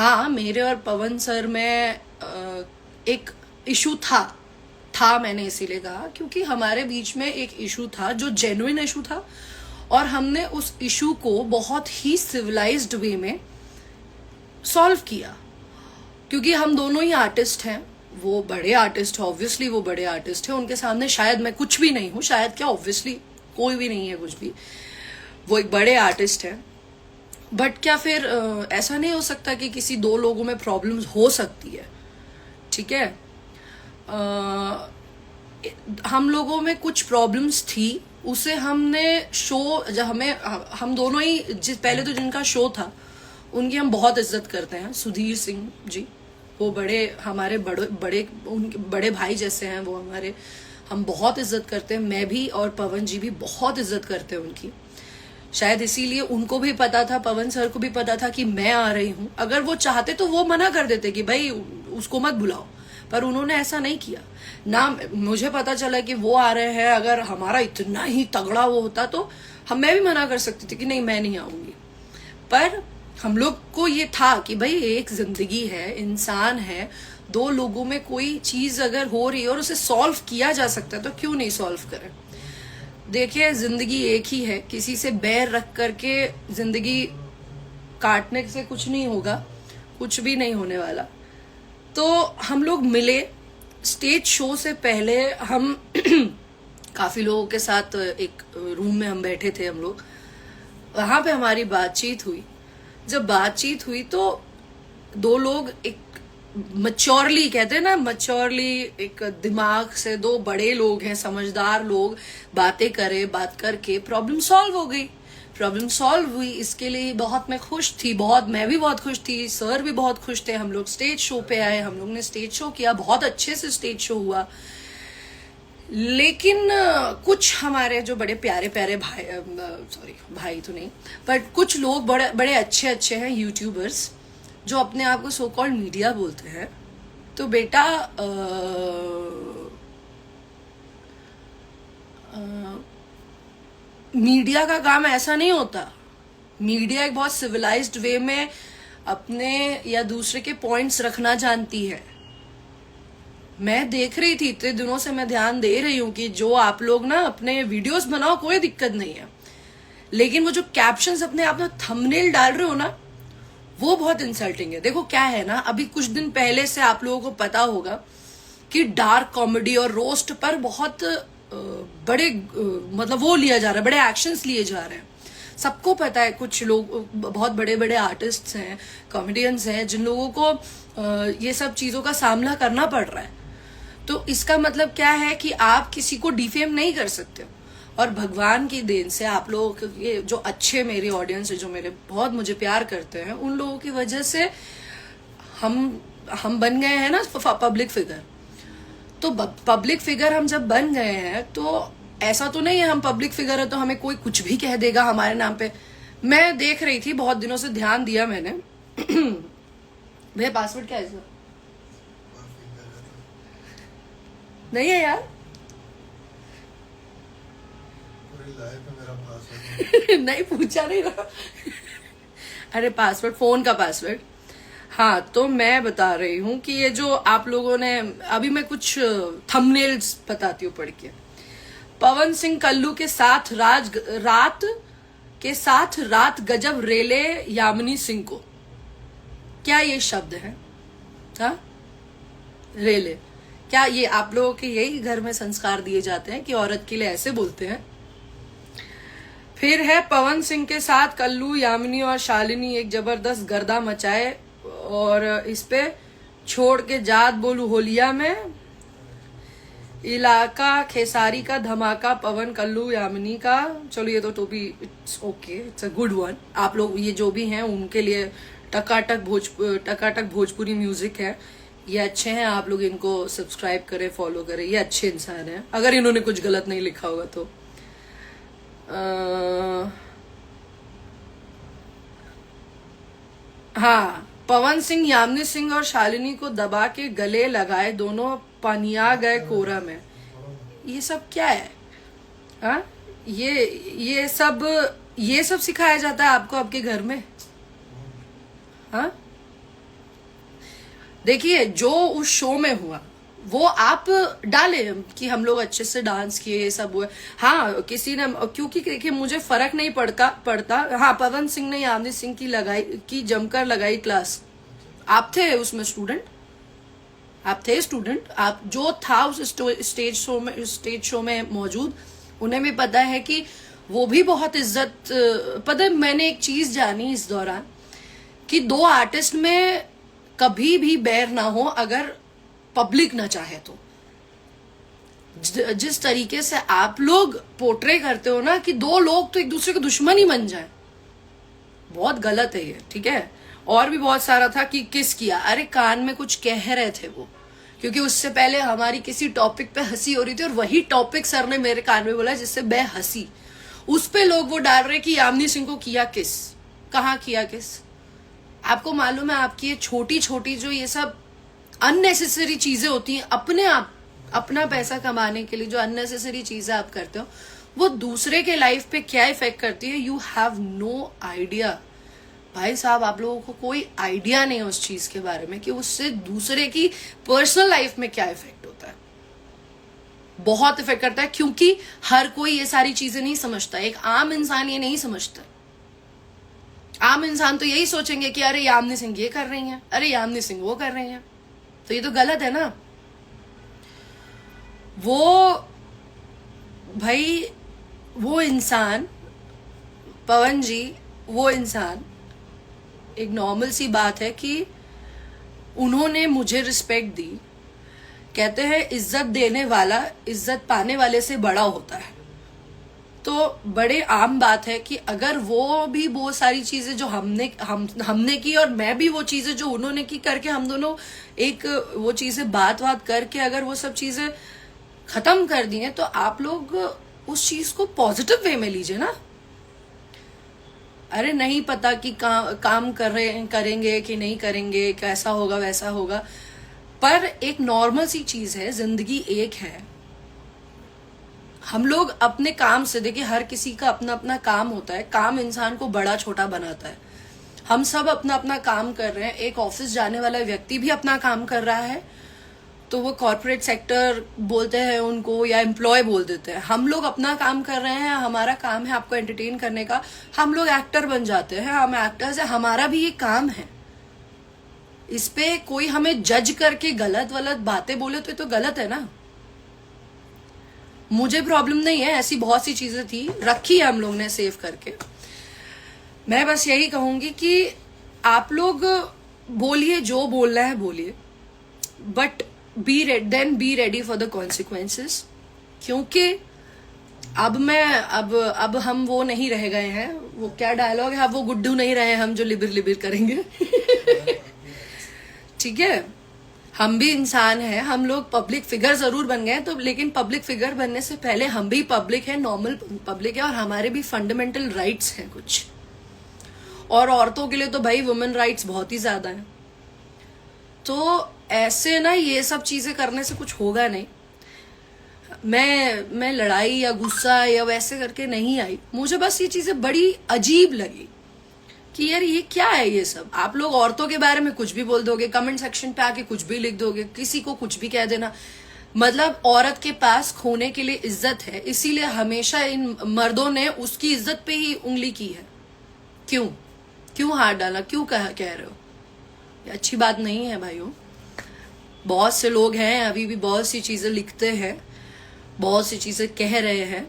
हाँ, मेरे और पवन सर में एक इशू था मैंने इसीलिए कहा क्योंकि हमारे बीच में एक इशू था जो जेन्युइन इशू था, और हमने उस इशू को बहुत ही सिविलाइज्ड वे में सॉल्व किया। क्योंकि हम दोनों ही आर्टिस्ट हैं, वो बड़े आर्टिस्ट है, ऑब्वियसली वो बड़े आर्टिस्ट है, उनके सामने शायद मैं कुछ भी नहीं हूँ, शायद क्या, ऑब्वियसली कोई भी नहीं है कुछ भी, वो एक बड़े आर्टिस्ट है। बट क्या फिर ऐसा नहीं हो सकता कि किसी दो लोगों में प्रॉब्लम्स हो सकती है, ठीक है। हम लोगों में कुछ प्रॉब्लम्स थी, उसे हमने शो, जब हम दोनों ही पहले तो जिनका शो था उनकी हम बहुत इज्जत करते हैं, सुधीर सिंह जी, वो हमारे उनके बड़े भाई जैसे हैं वो हमारे, हम बहुत इज्जत करते हैं। मैं भी और पवन जी भी बहुत इज्जत करते हैं उनकी। शायद इसीलिए उनको भी पता था, पवन सर को भी पता था कि मैं आ रही हूं। अगर वो चाहते तो वो मना कर देते कि भाई उसको मत बुलाओ, पर उन्होंने ऐसा नहीं किया ना। मुझे पता चला कि वो आ रहे हैं, अगर हमारा इतना ही तगड़ा वो होता तो मैं भी मना कर सकती थी कि नहीं मैं नहीं आऊंगी। पर हम लोग को ये था कि भाई एक जिंदगी है, इंसान है, दो लोगों में कोई चीज अगर हो रही है और उसे सॉल्व किया जा सकता है तो क्यों नहीं सॉल्व करें। देखिए जिंदगी एक ही है, किसी से बैर रख करके जिंदगी काटने से कुछ नहीं होगा, कुछ भी नहीं होने वाला। तो हम लोग मिले स्टेज शो से पहले, हम काफी लोगों के साथ एक रूम में हम बैठे थे, हम लोग वहां पे हमारी बातचीत हुई। जब बातचीत हुई तो दो लोग एक मच्योरली, कहते हैं ना मच्योरली, एक दिमाग से दो बड़े लोग हैं, समझदार लोग, बात करके प्रॉब्लम सॉल्व हो गई। प्रॉब्लम सॉल्व हुई, इसके लिए बहुत मैं खुश थी, मैं भी बहुत खुश थी, सर भी बहुत खुश थे। हम लोग स्टेज शो पे आए, हम लोग ने स्टेज शो किया, बहुत अच्छे से स्टेज शो हुआ। लेकिन कुछ हमारे जो बड़े प्यारे भाई, भाई तो नहीं, बट कुछ लोग बड़े अच्छे हैं यूट्यूबर्स, जो अपने आप को सो कॉल्ड मीडिया बोलते हैं। तो बेटा मीडिया का काम ऐसा नहीं होता। मीडिया एक बहुत सिविलाइज्ड वे में अपने या दूसरे के पॉइंट्स रखना जानती है। मैं देख रही थी, इतने दिनों से मैं ध्यान दे रही हूं कि जो आप लोग ना अपने वीडियोस बनाओ, कोई दिक्कत नहीं है, लेकिन वो जो कैप्शंस अपने आप में थंबनेल डाल रहे हो ना, वो बहुत इंसल्टिंग है। देखो क्या है ना, अभी कुछ दिन पहले से आप लोगों को पता होगा कि डार्क कॉमेडी और रोस्ट पर बहुत बड़े मतलब वो लिया जा रहा है, बड़े एक्शंस लिए जा रहे हैं। सबको पता है, कुछ लोग बहुत बड़े आर्टिस्ट्स हैं, कॉमेडियंस हैं, जिन लोगों को ये सब चीजों का सामना करना पड़ रहा है। तो इसका मतलब क्या है कि आप किसी को डिफेम नहीं कर सकते हो। और भगवान की देन से आप लोग ये जो अच्छे मेरी ऑडियंस है, जो मेरे बहुत मुझे प्यार करते हैं, उन लोगों की वजह से हम बन गए हैं ना पब्लिक फिगर। तो पब्लिक फिगर हम जब बन गए हैं तो ऐसा तो नहीं है हम पब्लिक फिगर है तो हमें कोई कुछ भी कह देगा हमारे नाम पे। मैं देख रही थी, बहुत दिनों से ध्यान दिया मैंने। भैया पासवर्ड क्या है इसका? नहीं है यार। नहीं पूछा नहीं रहा। अरे पासवर्ड, फोन का पासवर्ड। हाँ, तो मैं बता रही हूँ कि ये जो आप लोगों ने, अभी मैं कुछ थंबनेल्स बताती हूँ पढ़ के। पवन सिंह कल्लू के साथ रात गजब रेले यामिनी सिंह को। क्या ये शब्द है? हाँ, रेले। क्या ये आप लोगों के यही घर में संस्कार दिए जाते हैं कि औरत के लिए ऐसे बोलते हैं? फिर है पवन सिंह के साथ कल्लू, यामिनी और शालिनी एक जबरदस्त गर्दा मचाए, और इस पे छोड़ के जात बोलू होलिया में, इलाका खेसारी का धमाका, पवन कल्लू यामिनी का। चलो ये तो भी it's okay, it's a good one. आप लोग ये जो भी हैं उनके लिए टकाटक भोजपुरी म्यूजिक है, ये अच्छे हैं, आप लोग इनको सब्सक्राइब करें, फॉलो करें, ये अच्छे इंसान हैं, अगर इन्होंने कुछ गलत नहीं लिखा होगा तो। हाँ, पवन सिंह यामिनी सिंह और शालिनी को दबा के गले लगाए, दोनों पनिया गए कोरा में। ये सब क्या है? हाँ, ये सब सिखाया जाता है आपको आपके घर में? हाँ, देखिए जो उस शो में हुआ वो आप डाले कि हम लोग अच्छे से डांस किए, ये सब हुए। हाँ किसी ने, क्योंकि देखिए मुझे फर्क नहीं पड़ता। हाँ पवन सिंह ने यामिनी सिंह की जमकर लगाई क्लास। आप थे उसमें स्टूडेंट, आप थे स्टूडेंट, आप जो था उस स्टेज शो में मौजूद, उन्हें भी पता है कि वो भी बहुत इज्जत। पता है मैंने एक चीज जानी इस दौरान कि दो आर्टिस्ट में कभी भी बैर ना हो अगर पब्लिक ना चाहे तो। जिस तरीके से आप लोग पोर्ट्रे करते हो ना कि दो लोग तो एक दूसरे के दुश्मन ही बन जाए, बहुत गलत है ये, ठीक है। और भी बहुत सारा था कि किस किया, अरे कान में कुछ कह रहे थे वो, क्योंकि उससे पहले हमारी किसी टॉपिक पे हंसी हो रही थी और वही टॉपिक सर ने मेरे कान में बोला जिससे मैं हंसी। उस पे लोग वो डाल रहे कि यामिनी सिंह को किया किस, कहाँ किया किस। आपको मालूम है आपकी ये छोटी छोटी जो ये सब अननेसेसरी चीजें होती हैं, अपने आप अपना पैसा कमाने के लिए जो अननेसेसरी चीजें आप करते हो वो दूसरे के लाइफ पे क्या इफेक्ट करती है, यू हैव नो आइडिया। भाई साहब आप लोगों को कोई आइडिया नहीं है उस चीज के बारे में कि उससे दूसरे की पर्सनल लाइफ में क्या इफेक्ट होता है। बहुत इफेक्ट करता है, क्योंकि हर कोई ये सारी चीजें नहीं समझता। एक आम इंसान ये नहीं समझता। आम इंसान तो यही सोचेंगे कि अरे यामिनी सिंह ये कर रही हैं, अरे यामिनी सिंह वो कर रही हैं, तो ये तो गलत है ना। वो भाई वो इंसान, पवन जी वो इंसान, एक नॉर्मल सी बात है कि उन्होंने मुझे रिस्पेक्ट दी। कहते हैं इज्जत देने वाला इज्जत पाने वाले से बड़ा होता है। तो बड़े आम बात है कि अगर वो भी वो सारी चीजें जो हमने की और मैं भी वो चीजें जो उन्होंने की करके हम दोनों एक वो चीजें बात करके अगर वो सब चीजें खत्म कर दी हैं, तो आप लोग उस चीज को पॉजिटिव वे में लीजिए ना। अरे नहीं पता कि काम करेंगे कि नहीं करेंगे, कैसा होगा वैसा होगा, पर एक नॉर्मल सी चीज है, जिंदगी एक है। हम लोग अपने काम से, देखिए हर किसी का अपना अपना काम होता है, काम इंसान को बड़ा छोटा बनाता है। हम सब अपना अपना काम कर रहे हैं। एक ऑफिस जाने वाला व्यक्ति भी अपना काम कर रहा है, तो वो कॉर्पोरेट सेक्टर बोलते हैं उनको या एम्प्लॉय बोल देते हैं। हम लोग अपना काम कर रहे हैं, हमारा काम है आपको एंटरटेन करने का। हम लोग एक्टर बन जाते हैं, हम एक्टर्स हैं, हमारा भी ये काम है। इस पे कोई हमें जज करके गलत बातें बोले तो ये तो गलत है ना। मुझे प्रॉब्लम नहीं है, ऐसी बहुत सी चीजें थी, रखी है हम लोग ने सेव करके। मैं बस यही कहूंगी कि आप लोग बोलिए, जो बोलना है बोलिए, but be ready for the consequences. क्योंकि अब हम वो नहीं रह गए हैं, वो क्या डायलॉग है, अब वो गुड्डू नहीं रहे हम जो लिबिर लिबिर करेंगे। ठीक है, हम भी इंसान हैं, हम लोग पब्लिक फिगर जरूर बन गए तो, लेकिन पब्लिक फिगर बनने से पहले हम भी पब्लिक है, नॉर्मल पब्लिक है, और हमारे भी फंडामेंटल राइट्स हैं कुछ। और औरतों के लिए तो भाई वुमेन राइट्स बहुत ही ज्यादा है। तो ऐसे ना ये सब चीजें करने से कुछ होगा नहीं। मैं लड़ाई या गुस्सा या वैसे करके नहीं आई, मुझे बस ये चीजें बड़ी अजीब लगी कि यार ये क्या है ये सब। आप लोग औरतों के बारे में कुछ भी बोल दोगे, कमेंट सेक्शन पे आके कुछ भी लिख दोगे, किसी को कुछ भी कह देना। मतलब औरत के पास खोने के लिए इज्जत है, इसीलिए हमेशा इन मर्दों ने उसकी इज्जत पे ही उंगली की है। क्यों हाथ डाला, क्यों कह रहे हो? ये अच्छी बात नहीं है भाइयों। बहुत से लोग हैं अभी भी बहुत सी चीजें लिखते हैं, बहुत सी चीजें कह रहे हैं,